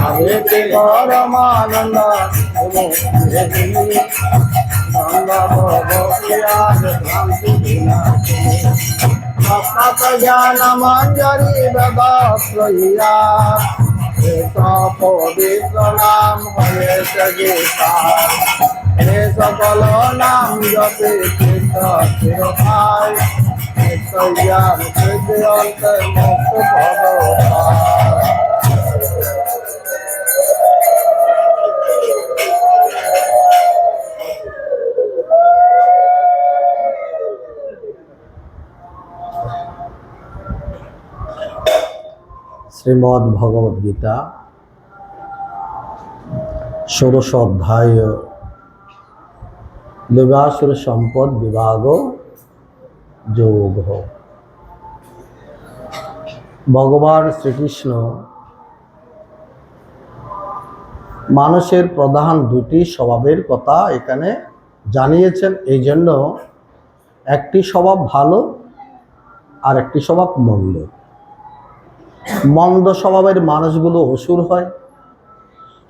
আরেতে গরমানন্দ জ্ঞানমঞ্জরি বেদা পবিত্র নাম হয়েছ গীতা হে সকল নাম জপে কৃষ্ণ চিরকায় জ্ঞান মুক্ত ভগবান। শ্রীমদ্ ভগবদ গীতা ১৬ অধ্যায় দেবাসুর সম্পদ বিভাগ যোগ। ভগবান শ্রীকৃষ্ণ মানুষের প্রধান দুটি স্বভাবের কথা এখানে জানিয়েছেন। এই জন্য একটি স্বভাব ভালো আর একটি স্বভাব মন্দ। মন্দ স্বভাবের মানুষগুলো অসুর হয়,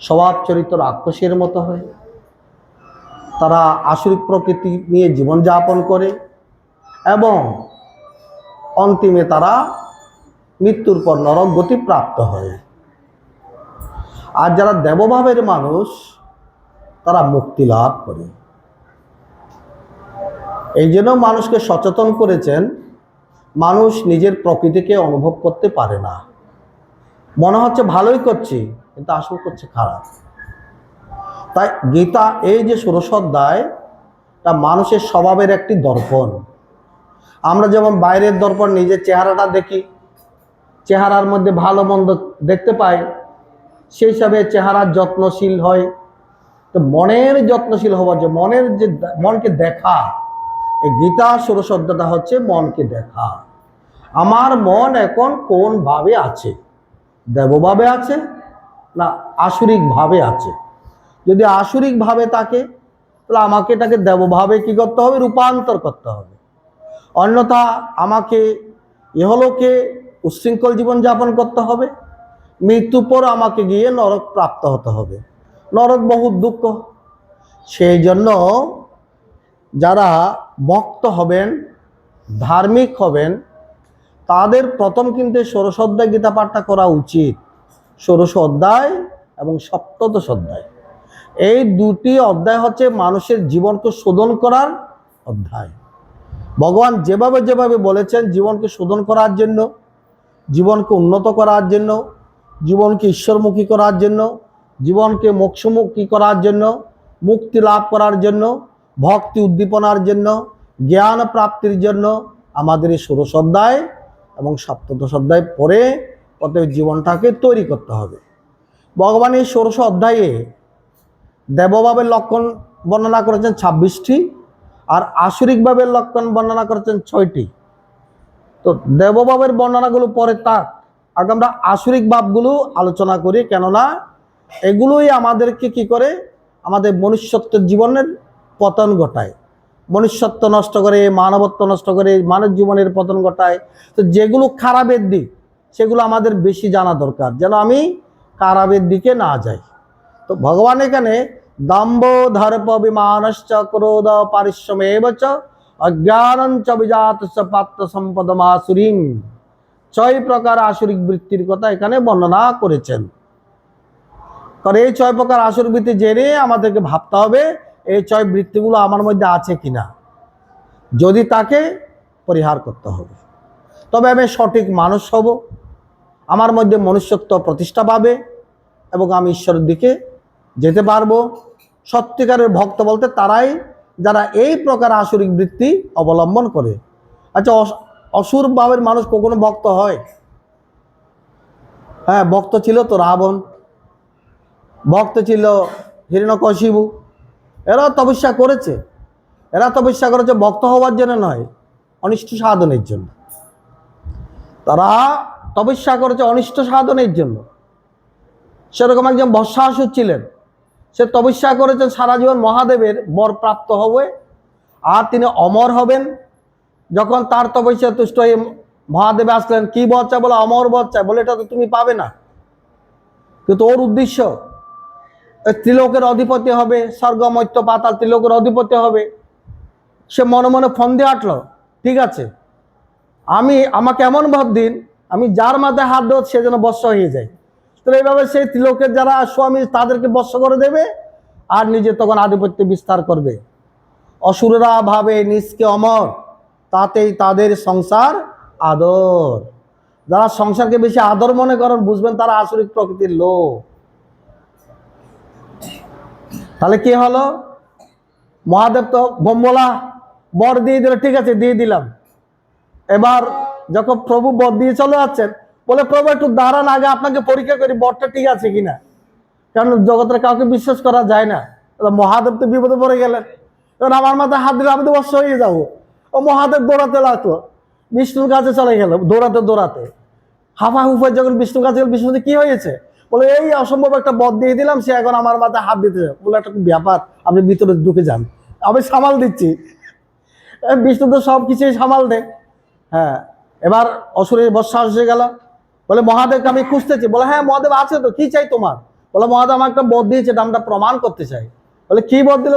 স্বভাব চরিত্র রাক্ষসের মতো হয়, তারা আসরিক প্রকৃতি নিয়ে জীবনযাপন করে এবং অন্তিমে তারা মৃত্যুর পর নরক গতি প্রাপ্ত হয়। আর যারা দেবভাবের মানুষ তারা মুক্তি লাভ করে। এই জন্য মানুষকে সচেতন করেছেন, মানুষ নিজের প্রকৃতিকে অনুভব করতে পারে না। মনে হচ্ছে ভালোই করছি, কিন্তু আসল করছে খারাপ। তাই গীতা এই যে ১৬ অধ্যায়, তা মানুষের স্বভাবের একটি দর্পণ। আমরা যেমন বাইরের দর্পণ নিজের চেহারাটা দেখি, চেহারার মধ্যে ভালো মন্দ দেখতে পাই, সেই হিসাবে চেহারার যত্নশীল হয়। তো মনের যত্নশীল হওয়ার যে মনকে দেখা, এই গীতা ১৬ অধ্যায়টা হচ্ছে মনকে দেখা। আমার মন এখন কোন ভাবে আছে, দেবভাবে আছে না আসুরিক ভাবে আছে। যদি আসুরিক ভাবে থাকে তাহলে আমাকে এটাকে দেবভাবে কি করতে হবে, রূপান্তর করতে হবে। অন্যথা আমাকে ইহলোকে উচ্ছৃঙ্খল জীবনযাপন করতে হবে, মৃত্যুর পর আমাকে গিয়ে নরক প্রাপ্ত হতে হবে। নরক বহু দুঃখ। সেই জন্য যারা ভক্ত হবেন, ধার্মিক হবেন, তাদের প্রথম কিন্তু ১৬ অধ্যায় গীতা পাঠটা করা উচিত। ১৬ অধ্যায় এবং ৭ম অধ্যায়, এই দুটি অধ্যায় হচ্ছে মানুষের জীবনকে শোধন করার অধ্যায়। ভগবান যেভাবে যেভাবে বলেছেন জীবনকে শোধন করার জন্য, জীবনকে উন্নত করার জন্য, জীবনকে ঈশ্বরমুখী করার জন্য, জীবনকে মোক্ষমুখী করার জন্য, মুক্তি লাভ করার জন্য, ভক্তি উদ্দীপনার জন্য, জ্ঞান প্রাপ্তির জন্য আমাদের এই ১৬ অধ্যায় এবং ৭ম অধ্যায় পড়ে অতএব জীবনটাকে তৈরি করতে হবে। ভগবান এই ১৬ অধ্যায়ে দেবভাবের লক্ষণ বর্ণনা করেছেন ২৬টি, আর আসরিক ভাবের লক্ষণ বর্ণনা করেছেন ৬টি। তো দেবভাবের বর্ণনাগুলো পরে থাক, আগে আমরা আসরিক ভাবগুলো আলোচনা করি, কেননা এগুলোই আমাদেরকে কি করে, আমাদের মনুষ্যত্বের জীবনের পতন ঘটায়, মনুষ্যত্ব নষ্ট করে, মানবত্ব নষ্ট করে, মানব জীবনের পতন ঘটায়। তো যেগুলো খারাপের দিক সেগুলো আমাদের বেশি জানা দরকার, যেন আমি খারাপের দিকে না যাই। তো ভগবান এখানে দম্ভ দর্প বিমানশ্চ ক্রোধ পারিশ্রমেব চ অজ্ঞানঞ্চ বিজাতস্য পাত্র সম্পদমাসুরিং, ৬ প্রকার আসরিক বৃত্তির কথা এখানে বর্ণনা করেছেন। কারণ এই ৬ প্রকার আসরিক বৃত্তি জেনে আমাদেরকে ভাবতে হবে এই ৬ বৃত্তিগুলো আমার মধ্যে আছে কিনা। যদি তাকে পরিহার করতে হবে, তবে আমি সঠিক মানুষ হব, আমার মধ্যে মনুষ্যত্ব প্রতিষ্ঠা পাবে এবং আমি ঈশ্বরের দিকে যেতে পারবো। সত্যিকারের ভক্ত বলতে তারাই যারা এই প্রকার আসরিক বৃত্তি অবলম্বন করে। আচ্ছা, অসুর ভাবের মানুষ কখনো ভক্ত হয়? হ্যাঁ, ভক্ত ছিল তো রাবণ, ভক্ত ছিল হিরণ্যকশিপু। এরা তপস্যা করেছে, ভক্ত হওয়ার জন্য নয়, অনিষ্ট সাধনের জন্য। তারা তপস্যা করেছে অনিষ্ট সাধনের জন্য। সেরকম একজন বৎসাসুর ছিলেন, সে তপস্যা করেছেন সারা জীবন মহাদেবের বর প্রাপ্ত হবে, আর তিনি অমর হবেন, যখন তার তপস্যা তুষ্ট হয়ে মহাদেব আসলেন, কি বর চাই? বলে অমর বর চাই। বলে এটা তো তুমি পাবে না। কিন্তু ওর উদ্দেশ্য ত্রিলোকের অধিপতি হবে, স্বর্গ মর্ত্য পাতাল ত্রিলোকের অধিপতি হবে। সে মনে মনে ফোন দিয়ে আটলো, ঠিক আছে আমাকে এমন ভাব দিন, আমি যার মাথায় হাত দেব সে যেন বর্ষ হয়ে যায়। তো এইভাবে সেই ত্রিলোকের যারা স্বামী তাদেরকে বর্ষ করে দেবে, আর নিজে তখন আধিপত্য বিস্তার করবে। অসুররা ভাবে নিজকে অমর, তাতেই তাদের সংসার আদর। যারা সংসারকে বেশি আদর মনে করেন, বুঝবেন তারা আসরিক প্রকৃতির লোক। তাহলে কি হলো? মহাদেব তো বোম্বলা বর দিয়ে দিল, ঠিক আছে দিয়ে দিলাম। এবার যখন প্রভু বর দিয়ে চলে যাচ্ছেন, বলে প্রভু একটু দাঁড়ান, আগে আপনাকে পরীক্ষা করি বরটা ঠিক আছে কিনা, কারণ জগতের কাউকে বিশ্বাস করা যায় না। মহাদেব তো বিপদে পড়ে গেলেন, এবার আমার মাথায় হাত দিলে আমি তো বর্ষ হয়ে যাবো। ও মহাদেব দৌড়াতে লাগলো, বিষ্ণুর কাছে চলে গেল, দৌড়াতে দৌড়াতে হাফা হুফা যখন বিষ্ণুর কাছে গেল, বিষ্ণু কি হয়েছে? বলে এই অসম্ভব একটা বর দিয়ে দিলাম, সে এখন আমার মাথায় হাত দিতে। বলে একটা ব্যাপার, আপনি ভিতরে ঢুকে যান, আমি সামাল দিচ্ছি। বিষ্ণু তো সব কিছুই সামাল দেয়। হ্যাঁ, এবার অসুরের বর্ষা এসে গেল। বলে মহাদেবকে আমি খুঁজতেছি। বলে হ্যাঁ মহাদেব আছে তো, কি চাই তোমার? বলে মহাদেব আমার একটা বর দিয়েছে, আমরা প্রমাণ করতে চাই। বলে কি বর দিলে?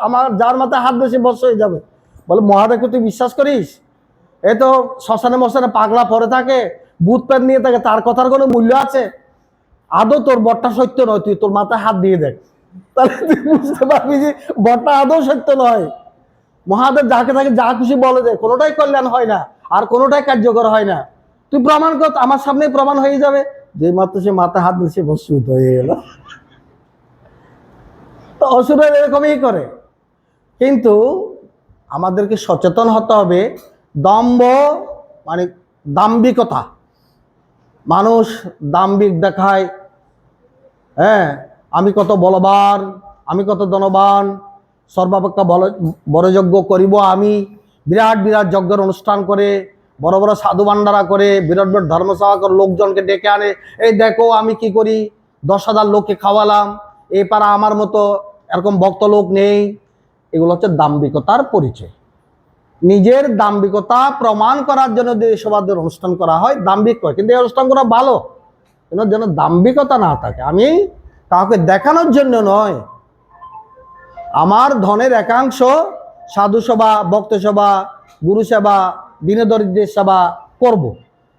আমার যার মাথায় হাত দিয়ে সে বর্ষ হয়ে যাবে। বলে মহাদেবকে তুই বিশ্বাস করিস? এ তো শ্মশানে মশানে পাগলা পরে থাকে, ভূত প্রেত নিয়ে থাকে, তার কথার কোনো মূল্য আছে? আদৌ তোর বরটা সত্য নয়, তুই তোর মাথায় হাত দিয়ে দেখ, তাহলে তুই বুঝতে পারবি যে বরটা আদৌ সত্য নয়। মহাদেব যাকে তাকে যা খুশি বলে দেয়, কোনোটাই কল্যাণ হয় না, আর কোনোটাই কার্যকর হয় না। তুই প্রমাণ কর, আমার সামনে প্রমাণ হয়ে যাবে। যে মাত্র সে মাথায় হাত দিলে সে ভস্মীভূত হয়ে গেল। তো অসুরের এরকমই করে। কিন্তু আমাদেরকে সচেতন হতে হবে। দম্ভ মানে দাম্ভিকতা, মানুষ দাম্ভিক দেখায়। হ্যাঁ, আমি কত বলবান, আমি কত ধনবান, সর্বাপেক্ষা বড় যজ্ঞ করিব আমি। বিরাট বিরাট যজ্ঞের অনুষ্ঠান করে, বড় বড় সাধু ভান্ডারা করে, বিরাট বিরাট ধর্মসভা করে, লোকজনকে ডেকে আনে, এই দেখো আমি কি করি, 10,000 লোককে খাওয়ালাম, এই পাড়া আমার মতো এরকম ভক্ত লোক নেই। এগুলো হচ্ছে দাম্ভিকতার পরিচয়। নিজের দাম্ভিকতা প্রমাণ করার জন্য যে সবাদের অনুষ্ঠান করা হয়, দাম্ভিক হয়। কিন্তু এই অনুষ্ঠান করা ভালো, কিন্তু যেন দাম্ভিকতা না থাকে। আমি কাউকে দেখানোর জন্য নয়, আমার ধনের একাংশ সাধু সেবা, ভক্ত সেবা, গুরু সেবা, দীনে দরিদ্রের সেবা করব।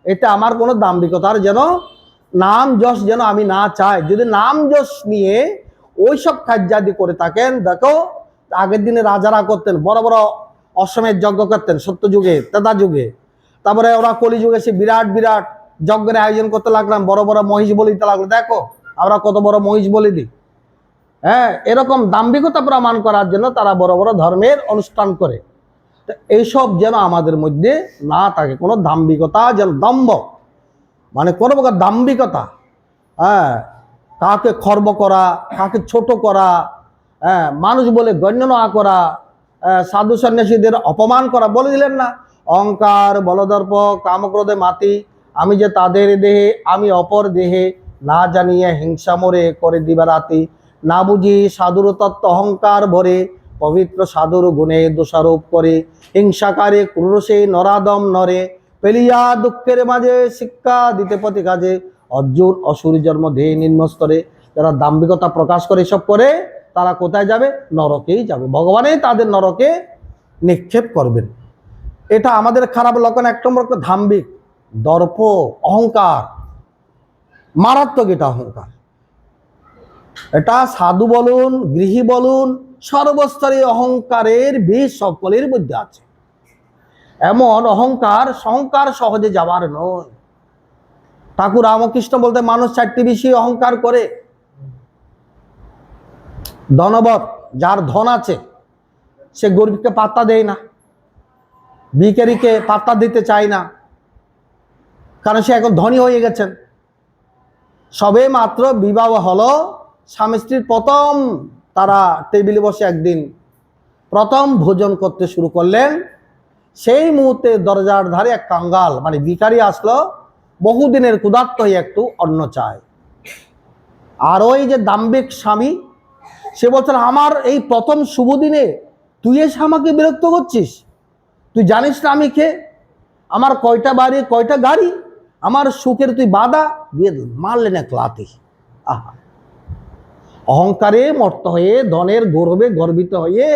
এতে আমার কোনো দাম্ভিকতার যেন নাম যশ যেন আমি না চাই। যদি নাম যশ নিয়ে ওই সব কার্যাদি করে থাকেন, দেখো আগের দিনে রাজারা করতেন, বড় বড় অশ্বমেধ যজ্ঞ করতেন সত্যযুগে, ত্রেতা যুগে। তারপরে ওরা কলিযুগে সে বিরাট বিরাট যজ্ঞের আয়োজন করতে লাগলাম, বড় বড় মহিষ বলি দিতে লাগলো। দেখো আমরা কত বড় মহিষ বলি দিই। হ্যাঁ, এরকম দাম্ভিকতা প্রমাণ করার জন্য তারা বড় বড় ধর্মের অনুষ্ঠান করে। তো এইসব যেন আমাদের মধ্যে না থাকে, কোনো দাম্ভিকতা যেন, দম্ভ মানে কোনো প্রকার দাম্ভিকতা। হ্যাঁ, কাকে খর্ব করা, কাকে ছোট করা, হ্যাঁ মানুষ বলে গণ্য না করা, সাধু সন্ন্যাসীদের অপমান করা। বলে দিলেন না, অহংকার বলদর্প কামক্রোধে মাতি, আমি যে তাদের দেহে আমি অপর দেহে, না জানিয়ে হিংসা মোরে করে দিবা রাতি, না বুঝি সাধুর তত্ত্ব অহংকার ভরে, পবিত্র সাধুর গুণে দোষারোপ করে, হিংসাকারে ক্রুরসে নরাদম নরে, পেলিয়া দুঃখের মাঝে শিক্ষা দিতে পথে কাজে, অর্জুন অসুর জন্ম দেহে নিম্ন স্তরে। যারা দাম্ভিকতা প্রকাশ করে এসব করে, তারা কোথায় যাবে? নরকেই যাবে। ভগবানই তাদের নরকে নিক্ষেপ করবেন। এটা আমাদের খারাপ লক্ষণ। এক নম্বর দাম্ভিক, দর্প, অহংকার, মারাত্মক এটা অহংকার। এটা সাধু বলুন, গৃহী বলুন, সর্বস্তরে অহংকারের বিষ সকলের মধ্যে আছে। এমন অহংকার সংকার সহজে যাবার নয়। ঠাকুর রামকৃষ্ণ বলতে, মানুষ 4টি বিষয়ে অহংকার করে। ধনবৎ, যার ধন আছে সে গরিবকে পাত্তা দেয় না, ভিখারিকে পাত্তা দিতে চায় না, কারণ সে এখন ধনী হয়ে গেছেন। সবে মাত্র বিবাহ হলো, স্বামী স্ত্রীর প্রথম তারা টেবিলে বসে একদিন প্রথম ভোজন করতে শুরু করলেন, সেই মুহূর্তে দরজার ধারে এক কাঙ্গাল মানে ভিখারি আসলো, বহুদিনের ক্ষুধার্ত হয়ে একটু অন্ন চায়। আর ওই যে দাম্ভিক স্বামী, সে বলছেন আমার এই প্রথম শুভ দিনে তুই এসে আমাকে বিরক্ত করছিস, তুই জানিস না আমি কে, আমার কয়টা বাড়ি কয়টা গাড়ি, আমার সুখের তুই বাধা দিয়ে মারলেন এক লাথি। আহা, অহংকারে মত্ত হয়ে, ধনের গৌরবে গর্বিত হয়ে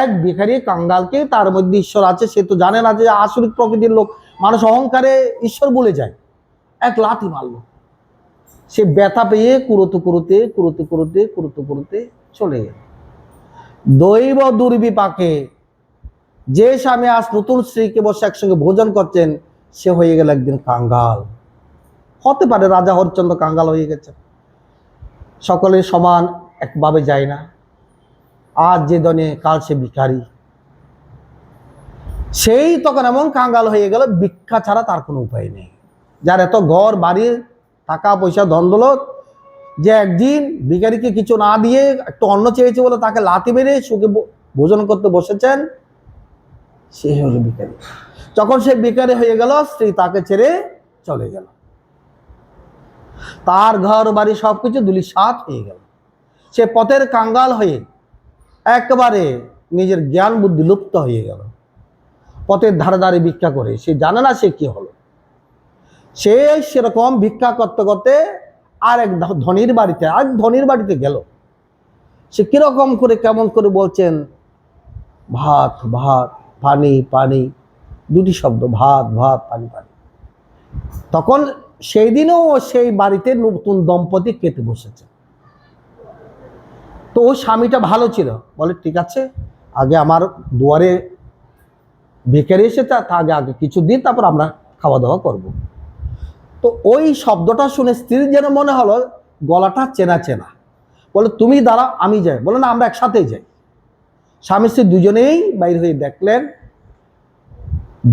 এক ভিখারি কাঙ্গালকে, তার মধ্যে ঈশ্বর আছে সে তো জানে না যে আসরিক প্রকৃতির লোক, মানুষ অহংকারে ঈশ্বর বলে যায়, এক লাথি মারল। সে ব্যথা পেয়ে কুরুতে কুরুতে কুরুতে কুরুতে কুরুতে কুরুতে চলে গেল। দৈব দুর্বিপাকে যে স্বামী আজ নতুন স্ত্রীকে বসে একসঙ্গে ভোজন করছেন, সে হয়ে গেল একদিন কাঙ্গাল। হতে পারে রাজা হরিশ্চন্দ্র কাঙ্গাল হয়ে গেছে, সকলে সমান একভাবে যায় না। আজ যে ধনে কাল সে ভিখারি, সেই তখন এমন কাঙ্গাল হয়ে গেল, ভিক্ষা ছাড়া তার কোনো উপায় নেই। যার এত ঘর বাড়ি টাকা পয়সা ধন দৌলত, যে একদিন ভিখারিকে কিছু না দিয়ে একটু অন্ন চেয়েছে বলে তাকে লাথি মেরে সুখে ভোজন করতে বসেছেন, সে হলো ভিখারি। যখন সে ভিখারি হয়ে গেল, স্ত্রী তাকে ছেড়ে চলে গেল, তার ঘর বাড়ি সবকিছু ধূলিসাৎ হয়ে গেল। সে পথের কাঙ্গাল হয়ে একেবারে নিজের জ্ঞান বুদ্ধি লুপ্ত হয়ে গেল, পথের ধারে ধারে ভিক্ষা করে। সে জানে না সে কি হলো। সে সেরকম ভিক্ষা করতে করতে আর এক ধনীর বাড়িতে গেল। সে কিরকম করে কেমন করে বলছেন, ভাত ভাত পানি পানি, দুটি শব্দ, ভাত ভাত পানি পানি। তখন সেই দিনও সেই বাড়িতে নতুন দম্পতি খেতে বসেছে। তো ওই স্বামীটা ভালো ছিল, বলে ঠিক আছে আগে আমার দুয়ারে ভিখারি এসেছে, তা আগে আগে কিছু দিন, তারপর আমরা খাওয়া দাওয়া করব। তো ওই শব্দটা শুনে স্ত্রীর যেন মনে হলো গলাটা চেনা চেনা, বলে তুমি দাঁড়াও আমি যাই। বলে না, আমরা একসাথেই যাই। স্বামী স্ত্রী দুজনেই বাইরে হয়ে দেখলেন,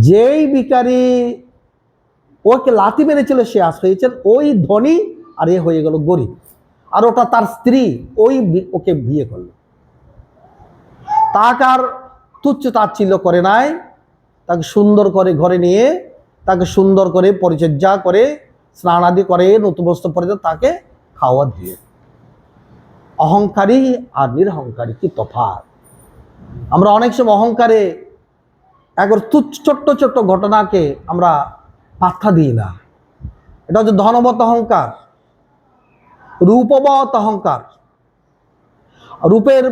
যেই ভিখারি ওকে লাথি মেরেছিল সে আজ হয়েছেন ওই ধনী, আর এ হয়ে গেল গরিব। আর ওটা তার স্ত্রী, ওকে বিয়ে করলো। তাকে আর তুচ্ছ তাচ্ছিল্য করে নাই, তাকে সুন্দর করে ঘরে নিয়ে তাকে সুন্দর করে পরিচর্যা করে স্নান আদি করে নতুন বস্ত্র পরে তাকে খাওয়া দিয়ে। অহংকারী আর নিরহংকারী কি তফাৎ। আমরা অনেক সময় অহংকারে একবার ছোট্ট ছোট্ট ঘটনাকে আমরা পাত্তা দিই না। এটা হচ্ছে ধনবত অহংকার, রূপবত অহংকার। রূপের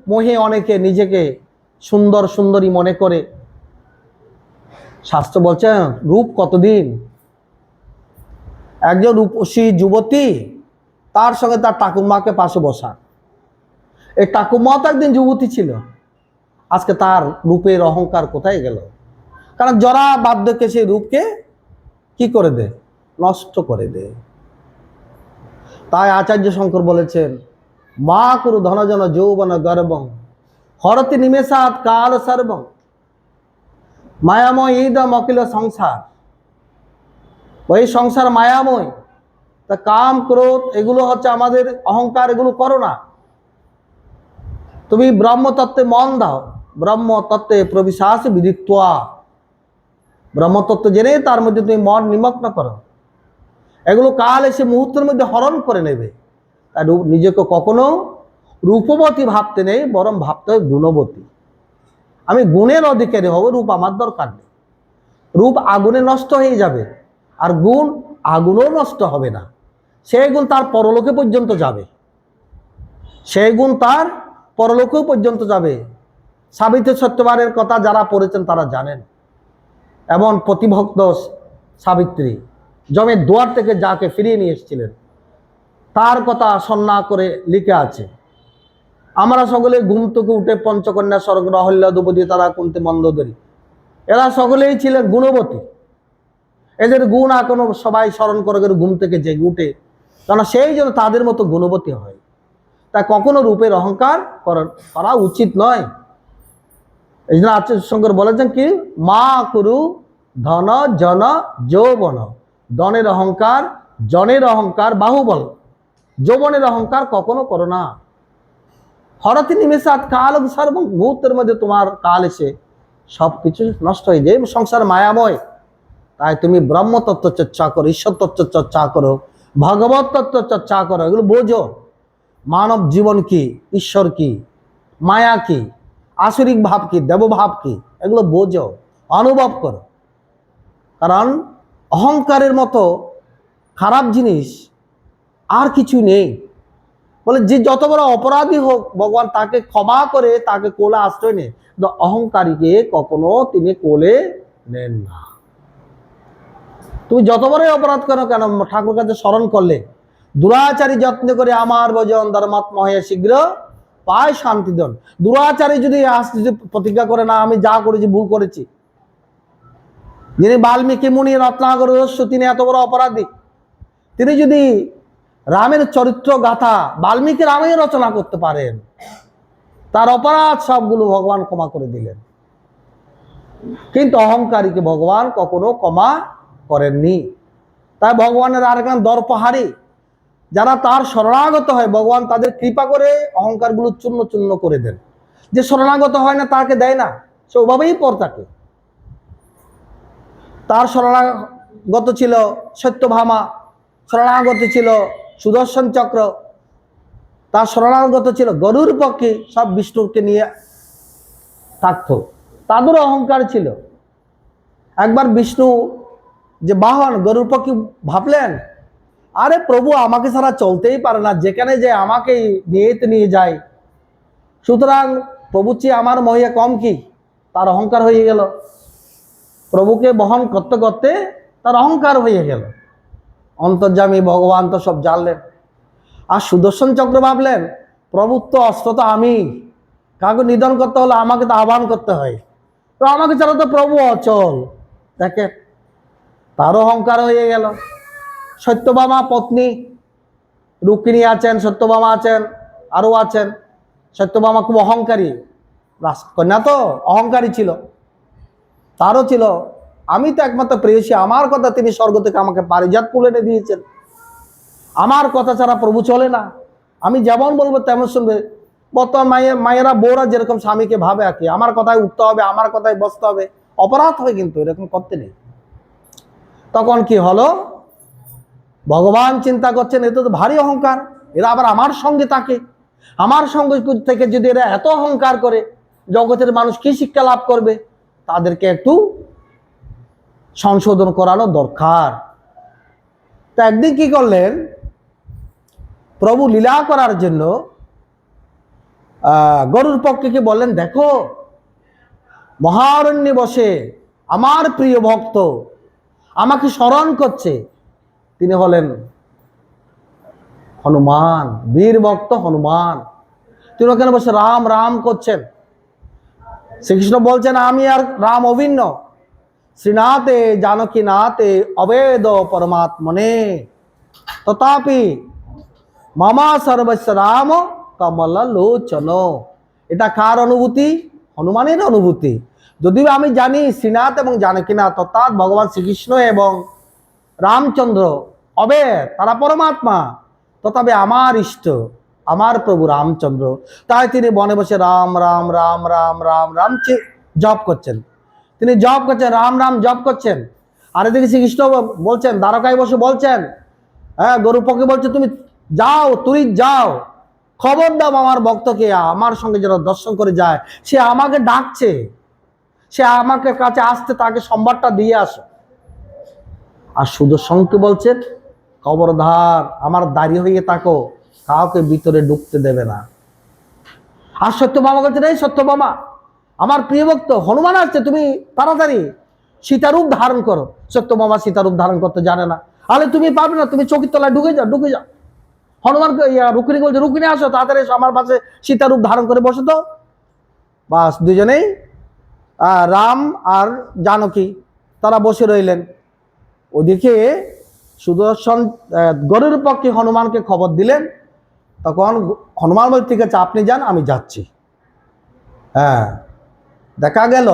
মোহে অনেকে নিজেকে সুন্দর সুন্দরী মনে করে। শাস্ত্র বলছেন রূপ কতদিন। একজন রূপসী যুবতী, তার সঙ্গে তার ঠাকুমাকে পাশে বসা। এই ঠাকুমা তো একদিন যুবতী ছিল, আজকে তার রূপের অহংকার কোথায় গেল? কারণ জরা বার্ধক্যে সেই রূপকে কি করে দে, নষ্ট করে দে। তাই আচার্য শঙ্কর বলেছেন, মা কুরু ধনজন যৌবন গর্বং হরতি নিমেষাৎ কাল সর্বং মায়াময় ইদম অখিল সংসার। ওই সংসার মায়াময়। তা কাম ক্রোধ এগুলো হচ্ছে আমাদের অহংকার, এগুলো করো না। তুমি ব্রহ্মতত্ত্বে মন দাও, ব্রহ্মতত্ত্বে প্রবিশ্বাস বিদিত্বা। ব্রহ্মতত্ত্ব জেনে তার মধ্যে তুমি মন নিমগ্ন করো। এগুলো কাল এসে মুহূর্তের মধ্যে হরণ করে নেবে। তাই নিজেকে কখনো রূপবতী ভাবতে নেই, বরং ভাবতে হয় গুণবতী। আমি গুণের অধিকারী হব, রূপ আমার দরকার নেই। রূপ আগুনে নষ্ট হয়ে যাবে, আর গুণ আগুনও নষ্ট হবে না। সেই গুণ তার পরলোকে পর্যন্ত যাবে, সেই গুণ তার পরলোকেও পর্যন্ত যাবে। সাবিত্রী সত্যবানের কথা যারা পড়েছেন তারা জানেন। এমন প্রতিভক্ত সাবিত্রী, জমের দুয়ার থেকে যাকে ফিরিয়ে নিয়ে এসেছিলেন, তার কথা সন্না করে লিখে আছে। আমরা সকলে ঘুম থেকে উঠে পঞ্চকন্যা স্বর্গ অহল্যা দ্রৌপদী তারা কুন্তী মন্দোদরী, এরা সকলেই ছিলেন গুণবতী। এদের গুণ এখনো সবাই স্মরণ করে ঘুম থেকে জেগে উঠে, কেন সেই জন্য তাদের মতো গুণবতী হয়। তাই কখনো রূপের অহংকার করা উচিত নয়। এই জন্য আচার্য শঙ্কর বলেছেন কি, মা কুরু ধন জন যৌবন। ধনের অহংকার, জনের অহংকার, বাহুবল, যৌবনের অহংকার কখনো করো না। হরতি নিমেষাৎ কাল সর্ব, মুহূর্তের মধ্যে তোমার কাল এসে সবকিছু নষ্ট হয়ে যায়। সংসার মায়াময়। তাই তুমি ব্রহ্মতত্ত্ব চর্চা করো, ঈশ্বর তত্ত্ব চর্চা করো, ভগবত তত্ত্ব চর্চা করো। এগুলো বোঝো, মানব জীবন কি, ঈশ্বর কি, মায়া কি। আসরিক ভাব কি, দেবভাব কি, এগুলো বোঝো, অনুভব করো। কারণ অহংকারের মতো খারাপ জিনিস আর কিছু নেই। বলে যে যত বড় অপরাধী হোক ভগবান তাকে ক্ষমা করে তাকে কোলে আশ্রয় নেয়, কিন্তু অহংকারীকে কখনো তিনি কোলে নেন না। তুমি যত বড় অপরাধ করো কেন, ঠাকুর কাছে স্মরণ করলে দুরাচারী যত্ন করে আমার ভজন ধর্মাত্মা হয়ে শীঘ্র পায় শান্তিদন। দুরাচারী যদি যদি প্রতিজ্ঞা করে না আমি যা করেছি ভুল করেছি, যিনি বাল্মীকি মুনি রত্নাকর রহস্য তিনি এত বড় অপরাধী, তিনি যদি রামের চরিত্র গাথা বাল্মীকি রামের রচনা করতে পারেন, তার অপরাধ সবগুলো ভগবান ক্ষমা করে দিলেন। কিন্তু অহংকারীকে ভগবান কখনো ক্ষমা করেননি। তাই ভগবানের আর একজন দর্পহারী, যারা তার শরণাগত হয় ভগবান তাদের কৃপা করে অহংকারগুলো চূর্ণ চূর্ণ করে দেন। যে শরণাগত হয় না তাকে দেয় না, সে ওভাবেই পর থাকে। তার শরণাগত ছিল সত্যভামা, শরণাগত ছিল সুদর্শন চক্র, তার শরণাগত ছিল গরুর পক্ষে, সব বিষ্ণুকে নিয়ে থাকতো। তাদেরও অহংকার ছিল। একবার বিষ্ণু যে বাহন গরুর পক্ষে ভাবলেন, আরে প্রভু আমাকে ছাড়া চলতেই পারে না, যেখানে যে আমাকে নিয়ে যায়, সুতরাং প্রভু চেয়ে আমার মহিয়া কম কি, তার অহংকার হয়ে গেল। প্রভুকে বহন করতে করতে তার অহংকার হয়ে গেল। অন্তর্যামী ভগবান তো সব জানলেন। আর সুদর্শন চক্র ভাবলেন প্রভুত্ব অস্ত্র তো আমি, কাউকে নিধন করতে হলে আমাকে তো আহ্বান করতে হয়, তো আমাকে ছাড়া তো প্রভু অচল। দেখে তারও অহংকার হয়ে গেল। সত্যভামা পত্নী রুক্মিণী আছেন, সত্যভামা আছেন, আরও আছেন। সত্যভামা খুব অহংকারী কন্যা, তো অহংকারী ছিল। তারও ছিল আমি তো একমাত্র প্রেয়সী, আমার কথা তিনি স্বর্গ থেকে আমাকে পারিজাত ফুল এনে দিয়েছেন, আমার কথা ছাড়া প্রভু চলে না, আমি যেমন বলবো তেমন শুনবে। বর্তমান মায়েরা বউরা যেরকম স্বামীকে ভাবে আর কি, আমার কথায় উঠতে হবে, আমার কথায় বসতে হবে, অপরাধ হয় কিন্তু এরকম করতে নেই। তখন কি হলো, ভগবান চিন্তা করছেন এত তো ভারী অহংকার, এরা আবার আমার সঙ্গে থাকে, আমার সঙ্গে থেকে যদি এরা এত অহংকার করে জগতের মানুষ কি শিক্ষা লাভ করবে, তাদেরকে একটু সংশোধন করানো দরকার। তা একদিন কি করলেন, প্রভু লীলা করার জন্য গরুর পক্ষকে বললেন, দেখো মহারণ্যে বসে আমার প্রিয় ভক্ত আমাকে স্মরণ করছে, তিনি হলেন হনুমান, বীর ভক্ত হনুমান। তিনি ওখানে বসে রাম রাম করছেন। শ্রীকৃষ্ণ বলছেন আমি আর রাম অভিন্ন, শ্রীনাথে জানকী নাথে অবেদ পরমাত্মনে তথাপি মামা সর্বস্ব রাম কমল লোচন। এটা কার অনুভূতি? হনুমানের অনুভূতি। যদিও আমি জানি শ্রীনাথ এবং জানকীনাথ অর্থাৎ ভগবান শ্রীকৃষ্ণ এবং রামচন্দ্র অবেদ, তারা পরমাত্মা, তথাপি আমার ইষ্ট আমার প্রভু রামচন্দ্র, তাই তিনি বনে বসে রাম রাম রাম রাম রাম রাম জপ করছেন। তিনি জপ করছেন, রাম রাম জপ করছেন। আর এদিকে শ্রীকৃষ্ণ বলছেন, দ্বারকায় বসে বলছেন, হ্যাঁ গরুর পক্ষে বলছে তুমি যাও, তুই যাও, খবর দাও আমার ভক্তকে, আমার সঙ্গে যারা দর্শন করে যায় সে আমাকে ডাকছে, সে আমাকে কাছে আসতে, তাকে সম্বাদটা দিয়ে আসো। আর সুদর্শনকে বলছেন, খবরদার আমার দাঁড়িয়ে হয়ে থাকো, কাউকে ভিতরে ঢুকতে দেবে না। আর সত্যভামা বলছেন, এই সত্যভামা আমার প্রিয় ভক্ত হনুমান আসছে, তুমি তাড়াতাড়ি সীতারূপ ধারণ করো। সত্যভামা সীতারূপ ধারণ করতে জানে না, আরে তুমি পারবে না, তুমি চৌকির তলায় ঢুকে যাও, ঢুকে যাও। হনুমানকে রুক্মিণী বলছে, রুক্মিণী আসো তাড়াতাড়ি, আমার পাশে সীতারূপ ধারণ করে বসে তো। বাস দুজনেই রাম আর জানকী তারা বসে রইলেন। ওদিকে সুদর্শন গরুর পক্ষে হনুমানকে খবর দিলেন। তখন হনুমান বলছে, ঠিক আছে আপনি যান, আমি যাচ্ছি। হ্যাঁ, দেখা গেল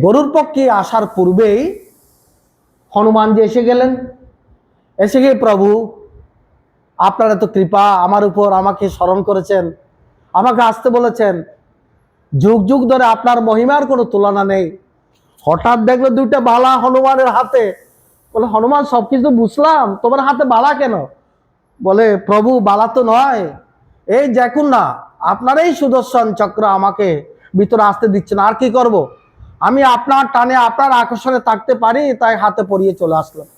গরুর পক্ষে আসার পূর্বেই হনুমান যে এসে গেলেন। এসে গিয়ে, প্রভু আপনার এত কৃপা আমার উপর, আমাকে স্মরণ করেছেন, আমাকে আসতে বলেছেন, যুগ যুগ ধরে আপনার মহিমার কোনো তুলনা নেই। হঠাৎ দেখলো দুইটা বালা হনুমানের হাতে। বলে, হনুমান সবকিছু বুঝলাম, তোমার হাতে বালা কেন? বলে, প্রভু বালা তো নয়, এই দেখুন না আপনারই সুদর্শন চক্র আমাকে ভিতরে আসতে দিচ্ছে না, আর কি করব? আমি আপনার টানে আপনার আকর্ষণে থাকতে পারি, তাই হাতে পরিয়ে চলে আসলাম।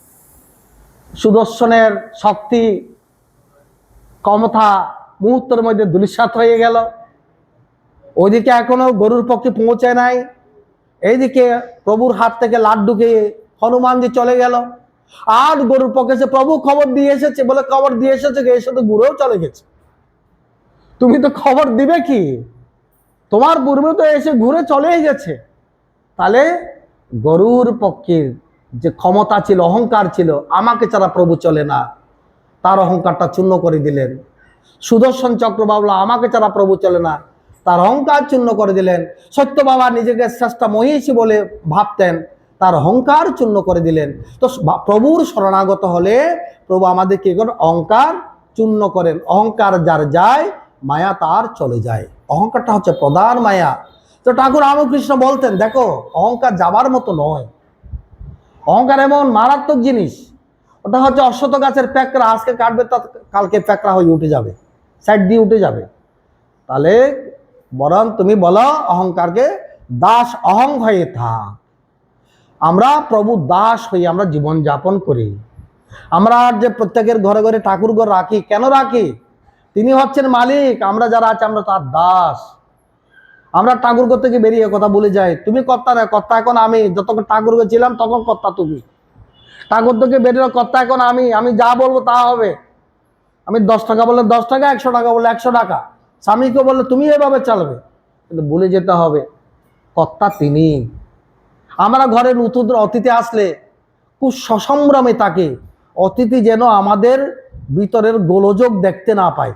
সুদর্শনের শক্তি ক্ষমতা মুহূর্তের মধ্যে ধূলিসাৎ হয়ে গেল। ওইদিকে এখনো গরুর পক্ষে পৌঁছে নাই, এইদিকে প্রভুর হাত থেকে লাড্ডুকে হনুমানজি চলে গেল। আর গরুর পক্ষে সে প্রভু খবর দিয়ে এসেছে, বলে খবর দিয়ে এসেছে এসে তো ঘুরেও চলে গেছে। তুমি তো খবর দিবে কি? তোমার পূর্বে তো এসে ঘুরে চলেই গেছে। তাহলে গরুর পক্ষের যে ক্ষমতা ছিল, অহংকার ছিল, আমাকে ছাড়া প্রভু চলে না, তার অহংকারটা চূর্ণ করে দিলেন। সুদর্শন চক্র বাবলা আমাকে ছাড়া প্রভু চলে না, তার অহংকার চূর্ণ করে দিলেন। সত্য বাবা নিজেকে শ্রেষ্ঠ মহিষী বলে ভাবতেন, তার অহংকার চূর্ণ করে দিলেন। তো প্রভুর শরণাগত হলে প্রভু আমাদের কি করেন? অহংকার চূর্ণ করেন। অহংকার যার যায়, মায়া তার চলে যায়। অহংকারটা হচ্ছে প্রধান মায়া। তো ঠাকুর রামকৃষ্ণ বলতেন, দেখো অহংকার যাবার মতো নয়। অহংকার এমন মারাত্মক জিনিস, ওটা হচ্ছে অশ্বত্থ গাছের প্যাকড়া, আজকে কাটবে তা কালকে প্যাকড়া হয়ে উঠে যাবে, সাইড দিয়ে উঠে যাবে। তাহলে বরং তুমি বলো অহংকারকে দাস অহং হয়ে থাক। আমরা প্রভু দাস হয়ে আমরা জীবন যাপন করি। আমরা যে প্রত্যেকের ঘরে ঘরে ঠাকুর ঘর রাখি, কেন রাখি? তিনি হচ্ছেন মালিক, আমরা যারা আছি আমরা তার দাস। আমরা ঠাকুর ঘর থেকে বেরিয়ে কথা বলে যাই, তুমি কর্তা না, কর্তা এখন আমি। যতক্ষণ ঠাকুর ঘর ছিলাম তখন কর্তা তুমি। ঠাকুর থেকে বেরিয়ে কর্তা এখন আমি যা বলবো তা হবে। আমি 10 টাকা বললে 10 টাকা, 100 টাকা বললে 100 টাকা। স্বামীকে বললে তুমি এভাবে চালাবে, কিন্তু ভুলে যেতে হবে কর্তা তিনি। আমরা ঘরে নতুন অতিথি আসলে খুব সসম্ভ্রমে তাকে, অতিথি যেন আমাদের ভিতরের গোলযোগ দেখতে না পায়।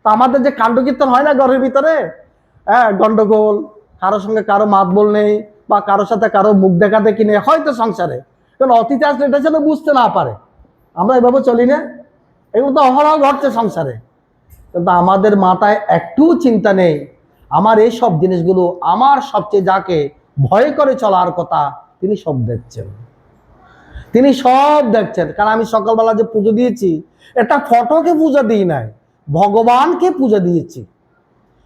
তা আমাদের যে কাণ্ডকীর্তন হয় না ঘরের ভিতরে, হ্যাঁ, গন্ডগোল, কারোর সঙ্গে কারো মাতবোল নেই, বা কারোর সাথে কারো মুখ দেখা দেখি নেই হয়তো সংসারে, কারণ অতিথি আসলে এটা যেন বুঝতে না পারে। আমরা এভাবে চলি না? এগুলো তো অহরহ ঘটছে সংসারে, কিন্তু আমাদের মাথায় একটু চিন্তা নেই। আমার এই সব জিনিসগুলো, আমার সবচেয়ে যাকে ভয় করে চলার কথা, তিনি সব দেখছেন। তিনি সব দেখছেন। কারণ আমি সকালবেলা যে পুজো দিয়েছি, এটা ফটোকে পূজা দিই নাই, ভগবানকে পূজা দিয়েছি।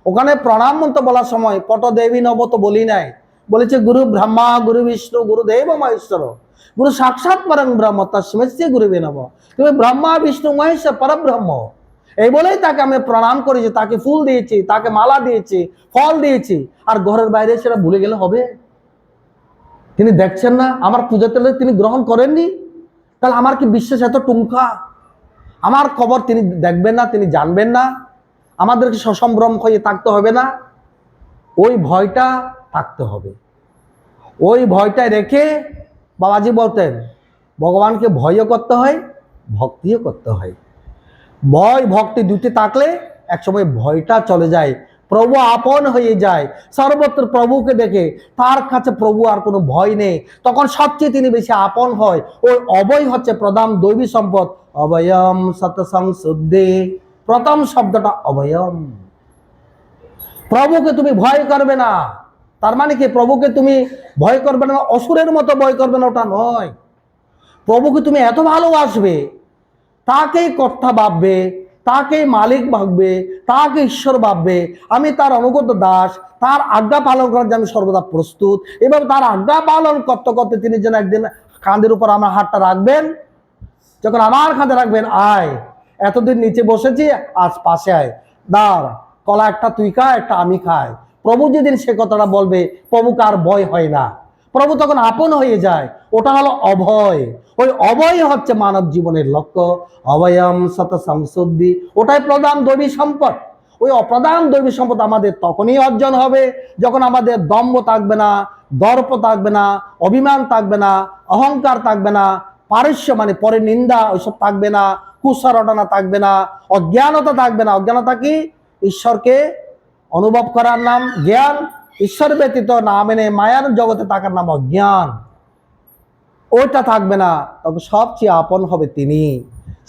ওখানে প্রণাম মন্ত্র বলার সময় পট দেবী নব তো বলি নাই, বলেছে গুরু ব্রহ্মা গুরু বিষ্ণু গুরু দেব মহেশ্বর গুরু সাক্ষাৎ পরং ব্রহ্ম তস্মৈ গুরুবে নমঃ। তুমি ব্রহ্মা বিষ্ণু মহেশ্বর পরব্রহ্ম, এই বলেই তাকে আমি প্রণাম করেছি, তাকে ফুল দিয়েছি, তাকে মালা দিয়েছি, ফল দিয়েছি। আর ঘরের বাইরে সেটা ভুলে গেলে হবে? তিনি দেখছেন না? আমার পূজাতে তিনি গ্রহণ করেননি, তাহলে আমার কি বিশ্বাস এত টুঙ্কা? আমার খবর তিনি দেখবেন না, তিনি জানবেন না? আমাদেরকে সসম্ভ্রম হয়ে থাকতে হবে না? ওই ভয়টা থাকতে হবে। ওই ভয়টা রেখে বাবাজি বলতেন, ভগবানকে ভয়ও করতে হয়, ভক্তিও করতে হয়। ভয় ভক্তি দুটি থাকলে একসময় ভয়টা চলে যায়, প্রভু আপন হয়ে যায়। সর্বত্র প্রভুকে দেখে তার কাছে প্রভু আর কোনো ভয় নেই, তখন সবচেয়ে তিনি বেশি আপন হয়। ওই অভয় হচ্ছে প্রধান দৈবী সম্পদ। অভয়ম সতসং শুদ্ধি, প্রথম শব্দটা অভয়ম। প্রভুকে তুমি ভয় করবে না, তার মানে কি প্রভুকে তুমি ভয় করবে না অসুরের মতো ভয় করবে না, ওটা নয়। প্রভুকে তুমি এত ভালোবাসবে, তাকেই কর্তা ভাববে, তাকেই মালিক ভাববে, তাকে ঈশ্বর ভাববে। আমি তার অনুগত দাস, তার আজ্ঞা পালন করার জন্য আমি সর্বদা প্রস্তুত। এভাবে তার আজ্ঞা পালন করতে করতে তিনি যেন একদিন কাঁধের উপর আমার হাতটা রাখবেন, যখন আমার কাঁধে রাখবেন, আয় এতদিন নিচে বসেছি, আজ পাশে আয়, দাঁড়, কলা একটা তুই খা, একটা আমি খাই। প্রভু যেদিন সে কথাটা বলবে, প্রভুকে আর ভয় হয় না, প্রভু তখন আপন হয়ে যায়। ওটা হলো অভয়। ওই অভয় হচ্ছে মানব জীবনের লক্ষ্য। অভয়ম সত সংশুদ্ধি, ওটাই প্রধান দৈবী সম্পদ। ওই অপ্রধান দৈবী সম্পদ আমাদের তখনই অর্জন হবে যখন আমাদের দম্ভ থাকবে না, দর্প থাকবে না, অভিমান থাকবে না, অহংকার থাকবে না, পারস্য মানে পরে নিন্দা ওইসব থাকবে না, কুসরটনা থাকবে না, অজ্ঞানতা থাকবে না। অজ্ঞানতা কি? ঈশ্বরকে অনুভব করার নাম জ্ঞান, ঈশ্বর ব্যতীত না মেনে মায়ার জগতে থাকার নাম অজ্ঞান। ওইটা থাকবে না, তবে সবচেয়ে আপন হবে তিনি।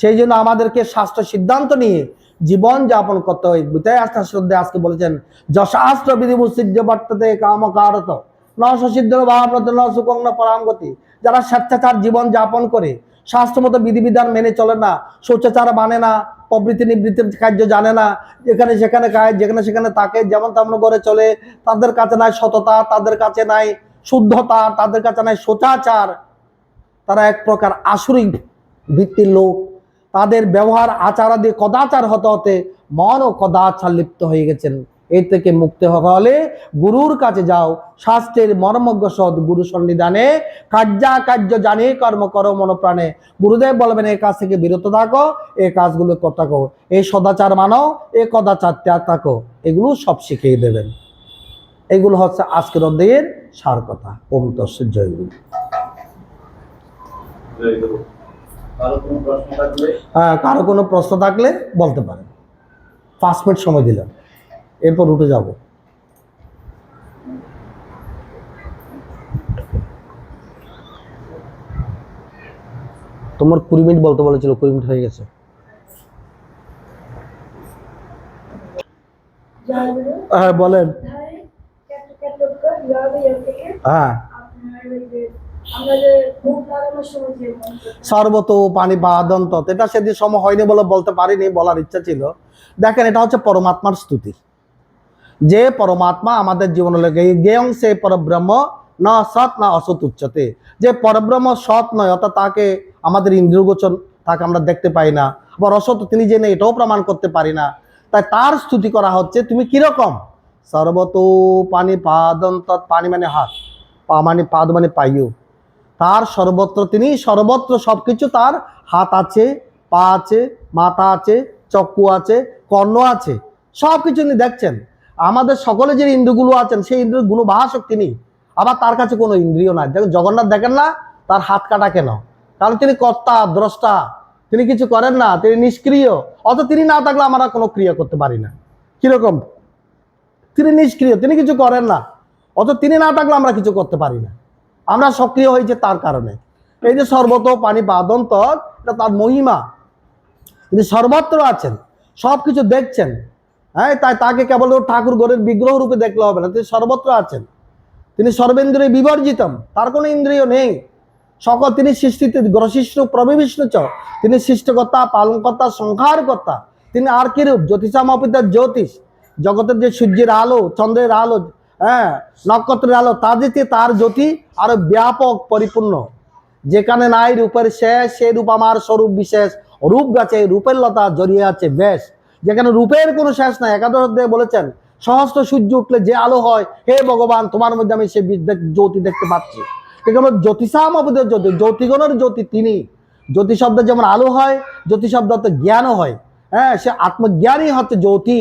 সেই জন্য আমাদেরকে শাস্ত্র সিদ্ধান্ত নিয়ে জীবন যাপন করতে হয়। বুঝাই আস্থা শ্রদ্ধে আজকে বলেছেন, যশাস্ত্র বিধি মুসিদ্ধ বর্ততে কামকারত ন সসিদ্ধ ভাবনত ন সুখং ন পরামগতি। যারা স্বেচ্ছাচার জীবন যাপন করে, শাস্ত্র মতো বিধিবিধান মেনে চলে না, শৌচাচার মানে না, প্রবৃত্তি নিবৃত্তির কার্য জানে না, যেখানে সেখানে খায়, যেখানে সেখানে তাকে যেমন তেমন করে চলে, তাদের কাছে নাই সততা, তাদের কাছে নাই শুদ্ধতা, তাদের কাছে নাই সদাচার, তারা এক প্রকার আসুরিক ভিত্তির লোক। তাদের ব্যবহার আচারাদি কদাচার হতে হতে মন ও কদাচার লিপ্ত হয়ে গেছেন। এর থেকে মুক্তি হতে হলে গুরুর কাছে যাও, শাস্ত্রের মর্মজ্ঞ সৎ গুরু সন্নিধানে কার্য জানে কর্ম করো মনপ্রাণে। গুরুদেব বলবেন এই কাজ থেকে বিরত থাকো, এই কাজগুলো করতে থাকো, এই সদাচার মানো, এই কদাচার ত্যাগ থাকো, এগুলো সব শিখিয়ে দেবেন। এগুলো হচ্ছে আজকের অধ্যায়ের সার কথা। ওম তৎসৎ। জয় গুরু। হ্যাঁ, কারো কোনো প্রশ্ন থাকলে বলতে পারেন। 5 মিনিট সময় দিলাম, এরপর উঠে যাব। তোমার 20 মিনিট বলতে বলেছিল, 20 মিনিট হয়ে গেছে। হ্যাঁ বলেন। হ্যাঁ, সর্বত পানি বাদন্ত, এটা সেদিন সময় হয়নি বলে বলতে পারিনি, বলার ইচ্ছা ছিল। দেখেন, এটা হচ্ছে পরমাত্মার স্তুতি। যে পরমাত্মা আমাদের জীবনে লেগে জ্ঞেয়ং সে পরব্রহ্ম না সৎ না অসৎ উচ্চতে, যে পরব্রহ্ম সৎ নয়, অর্থাৎ তাকে আমাদের ইন্দ্রিয়গোচর, তাকে আমরা দেখতে পাই না, আবার অসৎ তিনি জেনে এটাও প্রমাণ করতে পারি না, তাই তার স্তুতি করা হচ্ছে। তুমি কিরকম? সর্বত পানি পাদন্ত, পানি মানে হাত, পা মানে পাদ মানে পাইও, তার সর্বত্র, তিনি সর্বত্র, সবকিছু তার, হাত আছে, পা আছে, মাথা আছে, চক্ষু আছে, কর্ণ আছে, সবকিছু তিনি দেখছেন। আমাদের সকলে যে ইন্দ্রিয়গুলো আছেন সেই ইন্দ্রিয় গুণবাসক তিনি, আবার তার কাছে কোনো ইন্দ্রিয় নাই। যেমন জগন্নাথ দেখেন না, তার হাত কাটা কেন? কারণ তিনি কর্তা দ্রষ্টা, তিনি কিছু করেন না, তিনি নিষ্ক্রিয়। অত তিনি না থাকলে আমরা কোনো ক্রিয়া করতে পারি না। কিরকম? তিনি নিষ্ক্রিয়, তিনি কিছু করেন না, অত তিনি না থাকলে আমরা কিছু করতে পারি না। আমরা সক্রিয় হয়েছে তার কারণে। এই যে সর্বত পানি বাদন্ত, এটা তার মহিমা। তিনি সর্বত্র আছেন, সব কিছু দেখছেন। হ্যাঁ, তাই তাকে কেবল ঠাকুর ঘরের বিগ্রহ রূপে দেখলে হবে না, তিনি সর্বত্র আছেন। তিনি সর্বেন্দ্রিয় বিবর্জিতম, তার কোনো ইন্দ্রিয় নেই। সকল তিনি সৃষ্টিতে গ্রসিষ্ণু প্রবিবিষ্ণু চ, তিনি সৃষ্টিকর্তা, পালনকর্তা, সংহারকর্তা। তিনি আর কি রূপ? জ্যোতিষামপিতার জ্যোতিষ, জগতের যে সূর্যের আলো, চন্দ্রের আলো, হ্যাঁ, নক্ষত্রের আলো, তার জ্যোতি আরো ব্যাপক পরিপূর্ণ। যেখানে নাই রূপের শেষ, সে রূপ আমার স্বরূপ বিশেষ। রূপ গাছে রূপের লতা জড়িয়ে আছে বেশ। যেখানে রূপের কোনো শেষ নাই, একাদশ অধ্যায়ে বলেছেন সহস্র সূর্য উঠলে যে আলো হয়, হে ভগবান তোমার মধ্যে আমি সে জ্যোতি দেখতে পাচ্ছি। জ্যোতিষামপিতার জ্যোতি, জ্যোতিগণের জ্যোতি তিনি। জ্যোতি শব্দ যেমন আলো হয়, জ্যোতি শব্দ জ্ঞানও হয়। হ্যাঁ, সে আত্মজ্ঞানই হচ্ছে জ্যোতি,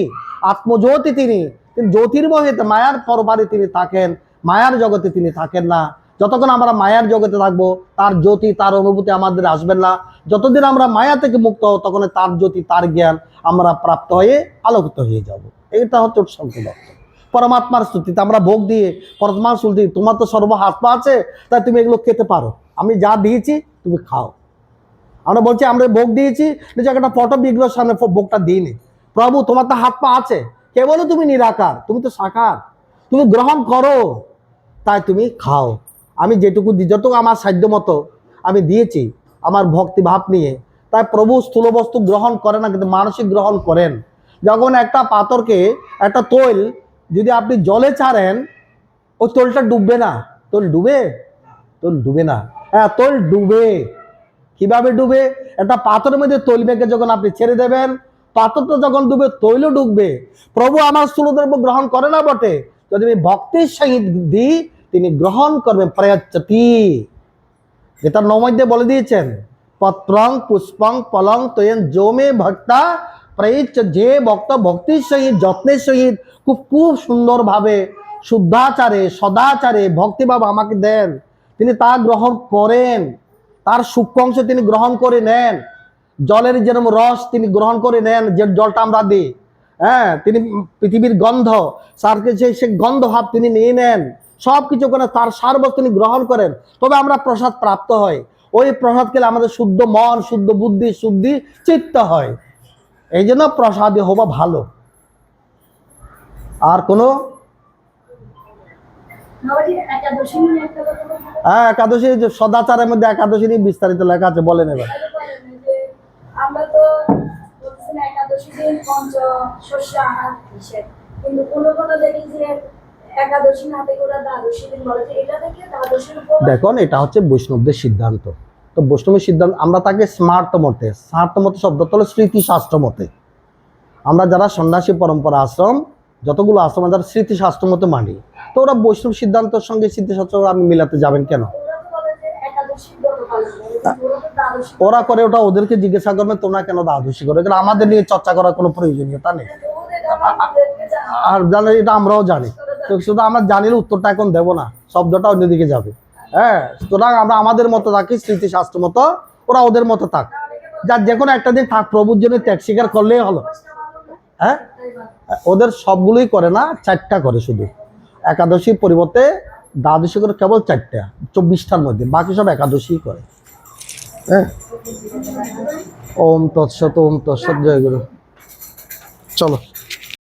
আত্মজ্যোতি তিনি। কিন্তু জ্যোতির্ময়তে মায়ার পরবারে তিনি থাকেন, মায়ার জগতে তিনি থাকেন না। যতক্ষণ আমরা মায়ার জগতে থাকবো, তার জ্যোতি, তার অনুভূতি আমাদের আসবেন না। যতদিন আমরা মায়া থেকে মুক্ত হব, তখন তার জ্যোতি, তার জ্ঞান আমরা প্রাপ্ত হয়ে আলোকিত হয়ে যাব। এটা হচ্ছে সংকল্প। পরমাত্মার স্তুতিতে আমরা ভোগ দিয়ে পরমাত্মার স্তুতি, তোমার তো সর্ব হাত পা আছে, তাই তুমি এগুলো খেতে পারো, আমি যা দিয়েছি তুমি খাও। আমরা বলছি আমরা ভোগ দিয়েছি, নিজে একটা ফটো বিগ্রহের সামনে ভোগটা দিইনি। প্রভু তোমার তো হাত পা আছে, কে বলো তুমি নিরাকার, তুমি তো সাকার, তুমি গ্রহণ করো, তাই তুমি খাও। আমি যেটুকু যতটুকু আমার সাধ্য মতো আমি দিয়েছি আমার ভক্তি ভাব নিয়ে। তাই প্রভু স্থূল বস্তু গ্রহণ করে না, কিন্তু মানসিক গ্রহণ করেন। যখন একটা পাথরকে, একটা তৈল যদি আপনি জলে ছাড়েন, ওই তৈলটা ডুববে না। তৈল ডুবে? তৈল ডুবে না। হ্যাঁ, তৈল ডুবে। কিভাবে ডুবে? একটা পাথরের মধ্যে তৈল মেখে যখন আপনি ছেড়ে দেবেন, পাথরটা যখন ডুবে তৈলও ডুববে। প্রভু আমার স্থূলদ্রব্য গ্রহণ করে না বটে, যদি আমি ভক্তির সহিত দিই তিনি গ্রহণ করবেন। প্রয়াচ্ছতি, যেটা নমধ্যে বলে দিয়েছেন, পত্রং পুষ্পং ফলং তয়েন জমে ভক্তা প্রয়চ্ছ, যে ভক্ত ভক্তির সহিত যত্নের সহিত খুব সুন্দরভাবে শুদ্ধাচারে সদাচারে ভক্তিভাব আমাকে দেন, তিনি তা গ্রহণ করেন। তার সূক্ষ্ম অংশ তিনি গ্রহণ করে নেন। জলের যেরকম রস তিনি গ্রহণ করে নেন, যে জলটা আমরা দিই। হ্যাঁ, তিনি পৃথিবীর গন্ধ, সারকে সে গন্ধ ভাব তিনি নিয়ে নেন। সব কিছু করে তার সারবস্তু তিনি গ্রহণ করেন, তবে আমরা প্রসাদ প্রাপ্ত হয়। ওই প্রসাদ খেলে আমাদের শুদ্ধ মন, শুদ্ধ বুদ্ধি, শুদ্ধি চিত্ত হয়। এই জন্য প্রসাদে হওয়া ভালো। আর কোনো? হ্যাঁ, একাদশী সদাচারের মধ্যে একাদশী নিয়ে বিস্তারিত লেখা আছে, বলেন এবার। আমরা তো একাদশী দিন শস্য আহার নিষেধ, কিন্তু কোনো কোনো দেখি যে একাদশী না থেকে ওরা দ্বাদশী দিন বলে, যে এটা থেকে দ্বাদশীর উপর দেখুন, এটা হচ্ছে বৈষ্ণবদের সিদ্ধান্ত। তো বৈষ্ণবের সিদ্ধান্ত, আমরা তাকে স্মার্ট মতে শব্দটা হলো স্মৃতিশাস্ত্র মতে। আমরা যারা সন্ন্যাসী পরম্পরা আশ্রম, যতগুলো আশ্রম যারা স্মৃতিশাস্ত্র মতে মানি, তো ওরা বৈষ্ণব সিদ্ধান্তের সঙ্গে স্মৃতিশাস্ত্র আমি মিলাতে যাবেন কেন? ওরা তো বলে যে একাদশী ব্রত পালন করে, কিন্তু ওরা তো দ্বাদশী ওরা করে, ওটা ওদেরকে জিজ্ঞাসা করবেন তোমরা কেন দ্বাদশী করো, এগুলো আমাদের নিয়ে চর্চা করার কোনো প্রয়োজনীয়তা নেই। আর জানেন, এটা আমরাও জানি, তো শুধু আমরা জানিলে উত্তরটা এখন দেবো না, শব্দটা অন্যদিকে যাবে। হ্যাঁ, সুতরাং আমরা আমাদের মতো থাকি, স্মৃতিশাস্ত্র মতো, ওরা ওদের মতো থাক, যার যে কোনো একটা দিন থাক, প্রভুর জন্য ত্যাগ স্বীকার করলেই হলো। হ্যাঁ, ওদের সবগুলোই করে না, 4টা করে শুধু। একাদশীর পরিবর্তে দ্বাদশী করে কেবল 4টা, 24টার মধ্যে, বাকি সব একাদশী করে। হ্যাঁ, ওম তৎসৎ, ওম তৎসৎ, জয় গুরু। চলো।